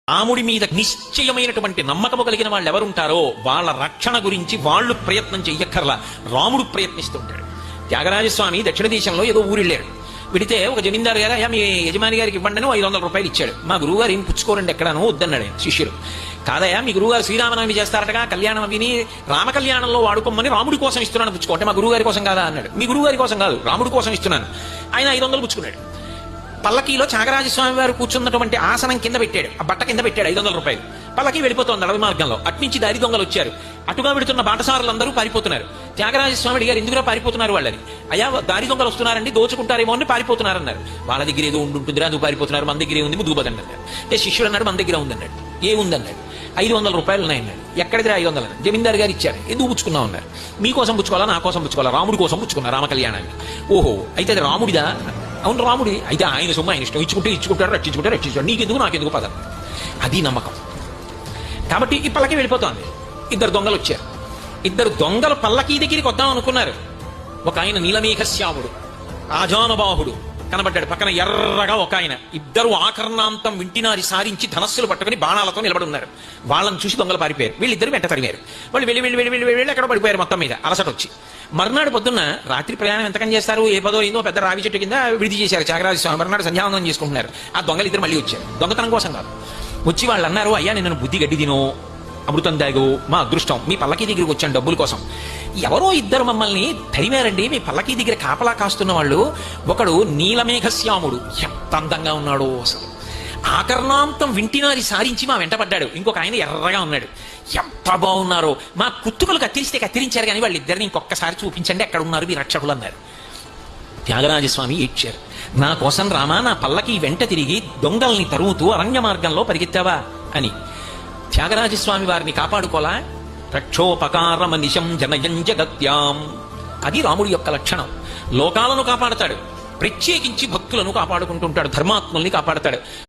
రాముడి మీద నిశ్చయమైనటువంటి నమ్మకము కలిగిన వాళ్ళు ఎవరుంటారో వాళ్ళ రక్షణ గురించి వాళ్ళు ప్రయత్నం చెయ్యక్కర్లా, రాముడు ప్రయత్నిస్తుంటాడు. త్యాగరాజస్వామి దక్షిణ దేశంలో ఏదో ఊరిళ్ళాడు. విడితే ఒక జమీందారు గారు, అయ్యా మీ యజమాని గారికి ఇవ్వండి, 500 రూపాయలు ఇచ్చాడు. మా గురువుగారు ఏం పుచ్చుకోరండి ఎక్కడాను వద్దన్నాడు శిష్యుడు. కాదయ్యా మీ గురువుగారు శ్రీరామనవమి చేస్తారటగా, కళ్యాణం విని రామ కళ్యాణంలో వాడుకోమని రాముడి కోసం ఇస్తున్నాను పుచ్చుకోండి, మా గురువుగారి కోసం కాదా అన్నాడు. మీ గురువుగారి కోసం కాదు, రాముడి కోసం ఇస్తున్నాను. ఆయన 500 పుచ్చుకున్నాడు. పల్లకీలో త్యాగరాజస్వామి వారు కూర్చున్నటువంటి ఆసనం కింద పెట్టాడు, ఆ బట్ట కింద పెట్టాడు 500 రూపాయలు. పల్లకి వెళ్ళిపోతోంది అడవి మార్గంలో. అట్నుంచి దారి దొంగలు వచ్చారు. అటుగా వెళుతున్న బాటసారులందరూ పారిపోతున్నారు. త్యాగరాజస్వామి అడిగారు, ఎందుకురా పారిపోతున్నారు వాళ్ళని? అయ్యా దారి దొంగలు వస్తున్నారండి, దోచుకుంటారేమో అని పారిపోతున్నారన్నారు. వాళ్ళ దగ్గర ఏదో ఉంటుందిరా, నువ్వు పారిపోతున్నారు, మన దగ్గర ఉంది, దూబదండి అన్నారు. శిష్యుడు అన్నాడు, మన దగ్గర ఉందన్నాడు. ఏముందన్నాడు? 500 రూపాయలు ఉన్నాయన్నాడు. ఎక్కడిదిరా 500 అని? జమీందారు గారు ఇచ్చారు. ఎందుకు పుచ్చుకున్నావు అన్నారు. మీకోసం పుచ్చుకోవాలా, నా కోసం పుచ్చుకోవాలా? రాముడి కోసం పుచ్చుకున్నా, రామ కళ్యాణాన్ని. ఓహో, అయితే అది రాముడిదా? అవును రాముడి. అయితే ఆయన సొమ్ము ఆయన ఇష్టం, ఇచ్చుకుంటారు రక్షించుకుంటారు, నీకెందుకు నాకెందుకు పదం. అది నమ్మకం. కాబట్టి ఈ పల్లకి వెళ్ళిపోతోంది. 2 దొంగలు వచ్చారు. 2 దొంగలు పల్లకీ దగ్గరికి వద్దాం అనుకున్నారు. ఒక ఆయన నీలమేఘశ్యాముడు ఆజానుబాహుడు కనబడ్డాడు. పక్కన ఎర్రగా ఒక ఆయన. ఇద్దరు ఆకర్ణాంతం వింటినారి సారించి ధనస్సులు పట్టుకుని బాణాలతో నిలబడి ఉన్నారు. వాళ్ళని చూసి దొంగలు పారిపోయారు. వీళ్ళిద్దరు వెంట తరిగారు. వాళ్ళు వెళ్ళి వెళ్ళి వెళ్ళి వెళ్ళి వెళ్ళి ఎక్కడ పడిపోయారు మొత్తం మీద అలసట వచ్చి. మర్నాడు పొద్దున్న రాత్రి ప్రయాణం ఎంతకని చేస్తారు, ఏ పదో అయిందో పెద్ద రావి చెట్టు కింద విడిది చేశారు త్యాగరాజస్వామి. మర్నాడు సంధ్యావందనం చేసుకుంటున్నారు. ఆ దొంగలు ఇద్దరు మళ్ళీ వచ్చారు, దొంగతనం కోసం కాదు. వచ్చి వాళ్ళు అన్నారు, అయ్యా నేను బుద్ధి గడ్డి తినో, అమృతం దాగో, మా అదృష్టం, మీ పల్లకీ దగ్గరికి వచ్చాను డబ్బుల కోసం. ఎవరో 2 మమ్మల్ని తరిమారండి, మీ పల్లకీ దగ్గర కాపలా కాస్తున్న వాళ్ళు. ఒకడు నీలమేఘశ్యాముడు, ఎంత అందంగా ఉన్నాడో అసలు, ఆకర్ణాంతం వింటినారి సారించి మా వెంటపడ్డాడు. ఇంకొక ఆయన ఎర్రగా ఉన్నాడు, ఎంత బాగున్నారో. మా కుత్తుకలు కత్తిరిస్తే కత్తిరించారు కానీ వాళ్ళిద్దరిని ఇంకొకసారి చూపించండి ఎక్కడ ఉన్నారు మీ రక్షకులు అన్నారు. త్యాగరాజస్వామి ఏడ్చారు, నా కోసం రామా నా పల్లకి వెంట తిరిగి దొంగల్ని తరుముతూ అరణ్య మార్గంలో పరిగెత్తావా అని. త్యాగరాజస్వామి వారిని కాపాడుకోలా. రక్షోపకారమనిశం జనయం జగత్యాం, అది రాముడి యొక్క లక్షణం. లోకాలను కాపాడతాడు, ప్రత్యేకించి భక్తులను కాపాడుకుంటుంటాడు, ధర్మాత్ముల్ని కాపాడతాడు.